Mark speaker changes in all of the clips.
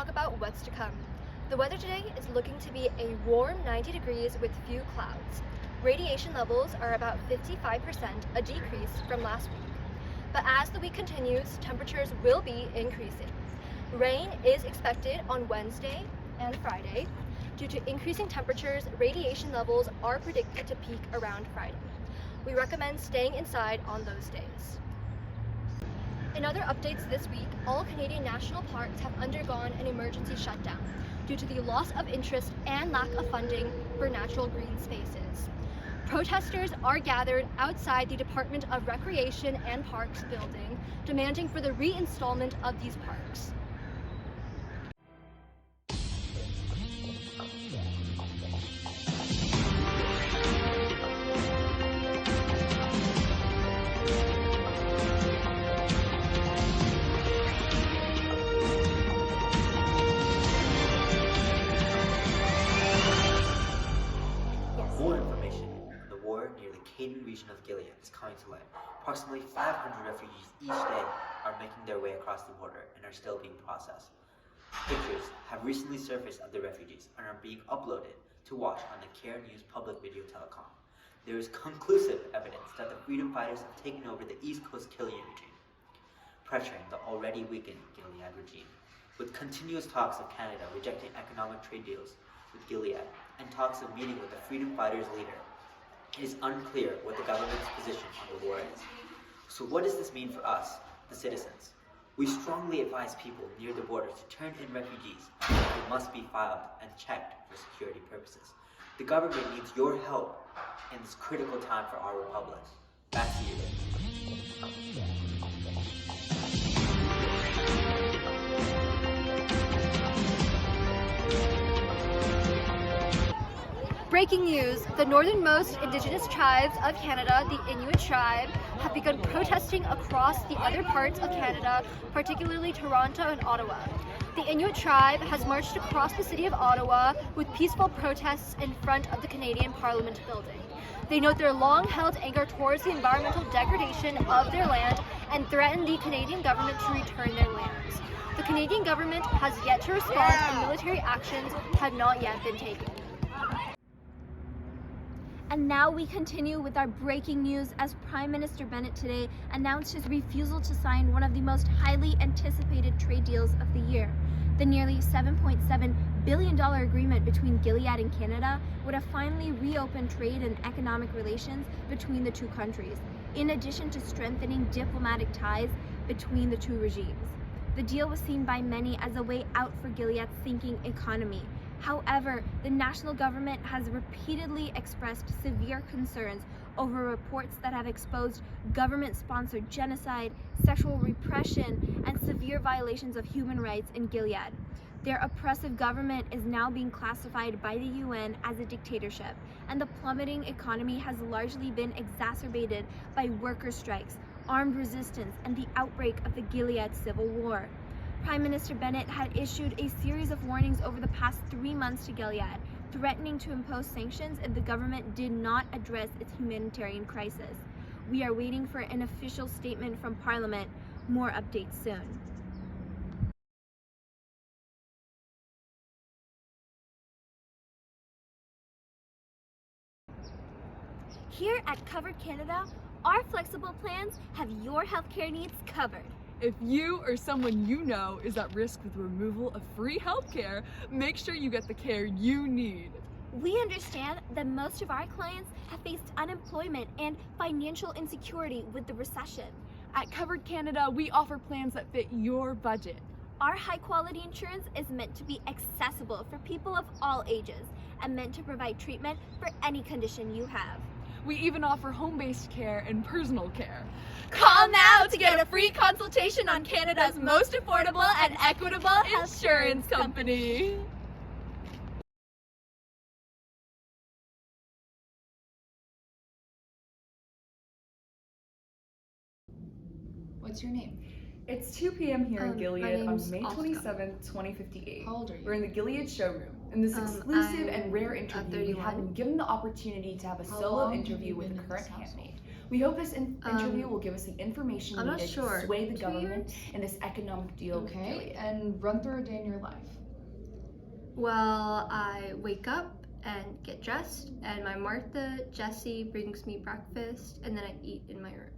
Speaker 1: talk about what's to come. The weather today is looking to be a warm 90 degrees with few clouds. Radiation levels are about 55%, a decrease from last week. But as the week continues, temperatures will be increasing. Rain is expected on Wednesday and Friday. Due to increasing temperatures, radiation levels are predicted to peak around Friday. We recommend staying inside on those days. In other updates this week, all Canadian national parks have undergone an emergency shutdown due to the loss of interest and lack of funding for natural green spaces. Protesters are gathered outside the Department of Recreation and Parks building, demanding for the reinstallment of these parks.
Speaker 2: More information on the war near the KARE region of Gilead is coming to light. Approximately 500 refugees each day are making their way across the border and are still being processed. Pictures have recently surfaced of the refugees and are being uploaded to watch on the KARE News public video telecom. There is conclusive evidence that the freedom fighters have taken over the East Coast killing regime, pressuring the already weakened Gilead regime. With continuous talks of Canada rejecting economic trade deals with Gilead and talks of meeting with the freedom fighters' leader, it is unclear what the government's position on the war is. So what does this mean for us, the citizens? We strongly advise people near the border to turn in refugees who must be filed and checked for security purposes. The government needs your help in this critical time for our republic. Back to you.
Speaker 1: Breaking news, the northernmost Indigenous tribes of Canada, the Inuit tribe, have begun protesting across the other parts of Canada, particularly Toronto and Ottawa. The Inuit tribe has marched across the city of Ottawa with peaceful protests in front of the Canadian Parliament building. They note their long-held anger towards the environmental degradation of their land and threaten the Canadian government to return their lands. The Canadian government has yet to respond and military actions have not yet been taken.
Speaker 3: And now we continue with our breaking news as Prime Minister Bennett today announced his refusal to sign one of the most highly anticipated trade deals of the year. The nearly $7.7 billion agreement between Gilead and Canada would have finally reopened trade and economic relations between the two countries, in addition to strengthening diplomatic ties between the two regimes. The deal was seen by many as a way out for Gilead's sinking economy. However, the national government has repeatedly expressed severe concerns over reports that have exposed government-sponsored genocide, sexual repression, and severe violations of human rights in Gilead. Their oppressive government is now being classified by the UN as a dictatorship, and the plummeting economy has largely been exacerbated by worker strikes, armed resistance, and the outbreak of the Gilead civil war. Prime Minister Bennett had issued a series of warnings over the past 3 months to Gilead, threatening to impose sanctions if the government did not address its humanitarian crisis. We are waiting for an official statement from Parliament. More updates soon. Here at Covered Canada, our flexible plans have your healthcare needs covered.
Speaker 4: If you or someone you know is at risk with removal of free healthcare, make sure you get the care you need.
Speaker 3: We understand that most of our clients have faced unemployment and financial insecurity with the recession.
Speaker 4: At Covered Canada, we offer plans that fit your budget.
Speaker 3: Our high-quality insurance is meant to be accessible for people of all ages and meant to provide treatment for any condition you have.
Speaker 4: We even offer home-based care and personal care.
Speaker 3: Call now to get a free consultation on Canada's most affordable and equitable
Speaker 4: Insurance company.
Speaker 5: What's your name?
Speaker 6: It's 2 p.m. here in
Speaker 5: My
Speaker 6: Gilead on
Speaker 5: name's
Speaker 6: May
Speaker 5: Oscar.
Speaker 6: 27th, 2058.
Speaker 5: How old are you?
Speaker 6: We're in the Gilead showroom. In this exclusive
Speaker 5: I'm
Speaker 6: and rare interview, we have
Speaker 5: 31.
Speaker 6: been given the opportunity to have a
Speaker 5: How
Speaker 6: solo
Speaker 5: long have
Speaker 6: interview
Speaker 5: you
Speaker 6: with
Speaker 5: been
Speaker 6: a
Speaker 5: in
Speaker 6: current
Speaker 5: this household?
Speaker 6: handmaid. We hope this interview will give us the information
Speaker 1: I'm not
Speaker 6: needed
Speaker 1: sure.
Speaker 6: to sway the
Speaker 1: 2
Speaker 6: government
Speaker 1: years?
Speaker 6: in this economic deal with
Speaker 5: Okay,
Speaker 6: Gilead.
Speaker 5: and run through a day in your life.
Speaker 1: Well, I wake up and get dressed, and my Martha, Jessie, brings me breakfast, and then I eat in my room.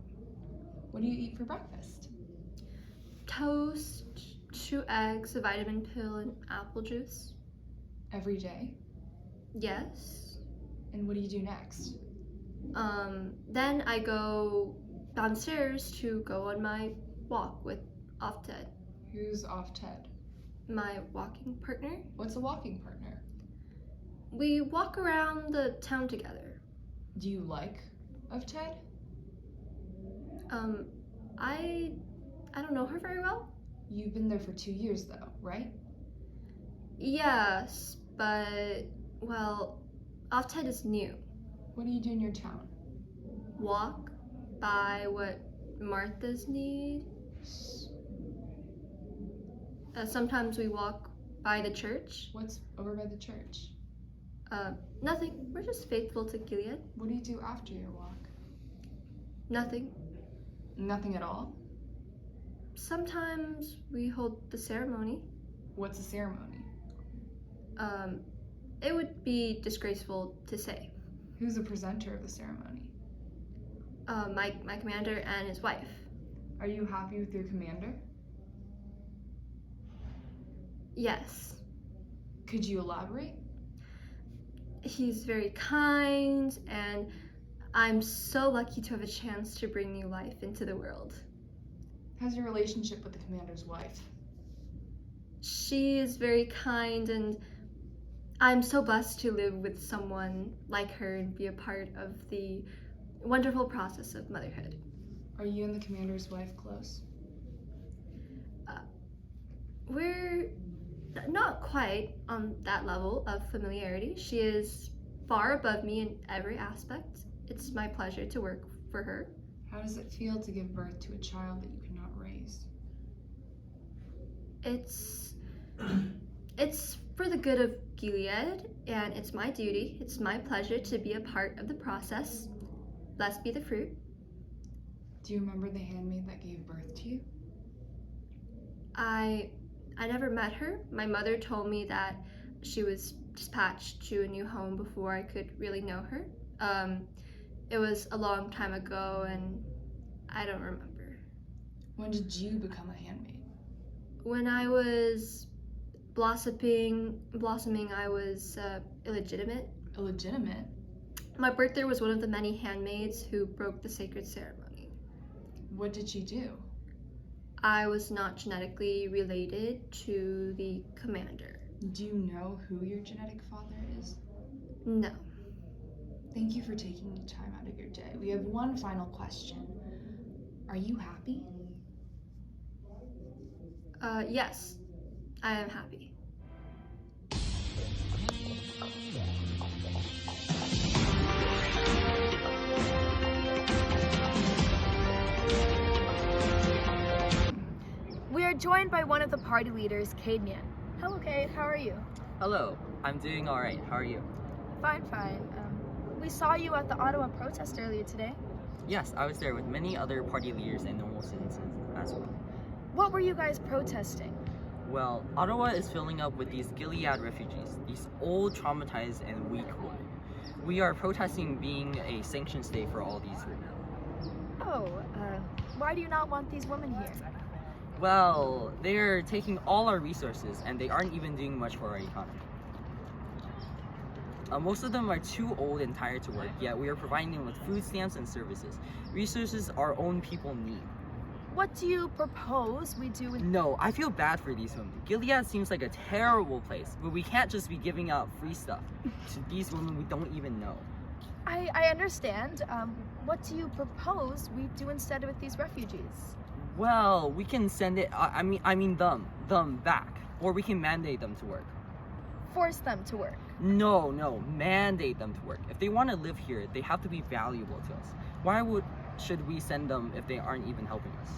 Speaker 5: What do you eat for breakfast?
Speaker 1: Toast, 2 eggs, a vitamin pill, and apple juice.
Speaker 5: Every day?
Speaker 1: Yes.
Speaker 5: And what do you do next?
Speaker 1: Then I go downstairs to go on my walk with Ofted,
Speaker 5: Who's off Ted?
Speaker 1: my walking partner.
Speaker 5: What's a walking partner?
Speaker 1: We walk around the town together.
Speaker 5: Do you like of Ted?
Speaker 1: I don't know her very well.
Speaker 5: You've been there for 2 years though, right?
Speaker 1: Yes, but, well, Ofted is new.
Speaker 5: What do you do in your town?
Speaker 1: Walk, buy what Marthas need. Sometimes we walk by the church.
Speaker 5: What's over by the church?
Speaker 1: Nothing. We're just faithful to Gilead.
Speaker 5: What do you do after your walk?
Speaker 1: Nothing.
Speaker 5: Nothing at all?
Speaker 1: Sometimes we hold the ceremony.
Speaker 5: What's a ceremony?
Speaker 1: It would be disgraceful to say.
Speaker 5: Who's the presenter of the ceremony?
Speaker 1: My commander and his wife.
Speaker 5: Are you happy with your commander?
Speaker 1: Yes.
Speaker 5: Could you elaborate?
Speaker 1: He's very kind, and I'm so lucky to have a chance to bring new life into the world.
Speaker 5: How's your relationship with the commander's wife?
Speaker 1: She is very kind, and I'm so blessed to live with someone like her and be a part of the wonderful process of motherhood.
Speaker 5: Are you and the commander's wife close?
Speaker 1: We're not quite on that level of familiarity. She is far above me in every aspect. It's my pleasure to work for her.
Speaker 5: How does it feel to give birth to a child that you cannot raise?
Speaker 1: It's for the good of Gilead, and it's my duty, it's my pleasure to be a part of the process. Blessed be the fruit.
Speaker 5: Do you remember the handmaid that gave birth to you?
Speaker 1: I never met her. My mother told me that she was dispatched to a new home before I could really know her. It was a long time ago, and I don't remember.
Speaker 5: When did you become a handmaid?
Speaker 1: When I was blossoming, I was illegitimate.
Speaker 5: Illegitimate?
Speaker 1: My birther was one of the many handmaids who broke the sacred ceremony.
Speaker 5: What did she do?
Speaker 1: I was not genetically related to the commander.
Speaker 5: Do you know who your genetic father is?
Speaker 1: No.
Speaker 5: Thank you for taking the time out of your day. We have one final question. Are you happy?
Speaker 1: Yes, I am happy.
Speaker 3: We are joined by one of the party leaders, Canadian. Hello, Kate. How are you?
Speaker 7: Hello, I'm doing alright. How are you?
Speaker 3: Fine. We saw you at the Ottawa protest earlier today.
Speaker 7: Yes, I was there with many other party leaders and normal citizens as well.
Speaker 3: What were you guys protesting?
Speaker 7: Well, Ottawa is filling up with these Gilead refugees, these old, traumatized, and weak women. We are protesting being a sanctioned state for all these women.
Speaker 3: Oh, why do you not want these women here?
Speaker 7: Well, they're taking all our resources and they aren't even doing much for our economy. Most of them are too old and tired to work, yet we are providing them with food stamps and services. Resources our own people need.
Speaker 3: What do you propose we do with...
Speaker 7: No, I feel bad for these women. Gilead seems like a terrible place, but we can't just be giving out free stuff to these women we don't even know.
Speaker 3: I understand. What do you propose we do instead with these refugees?
Speaker 7: Well, we can send it, I mean them back, or we can mandate them to work.
Speaker 3: Force them to work.
Speaker 7: No, mandate them to work. If they want to live here, they have to be valuable to us. Why should we send them if they aren't even helping us?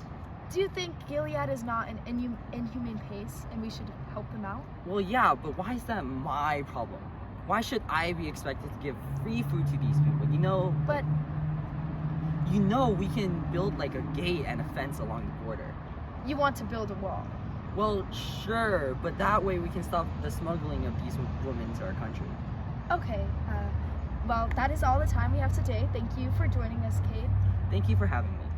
Speaker 3: Do you think Gilead is not an inhumane place and we should help them out?
Speaker 7: Well, yeah, but why is that my problem? Why should I be expected to give free food to these people? You know,
Speaker 3: But
Speaker 7: You know, we can build like a gate and a fence along the border.
Speaker 8: You want to build a wall.
Speaker 7: Well, sure, but that way we can stop the smuggling of these women to our country.
Speaker 8: Okay, well, that is all the time we have today. Thank you for joining us, Kate.
Speaker 7: Thank you for having me.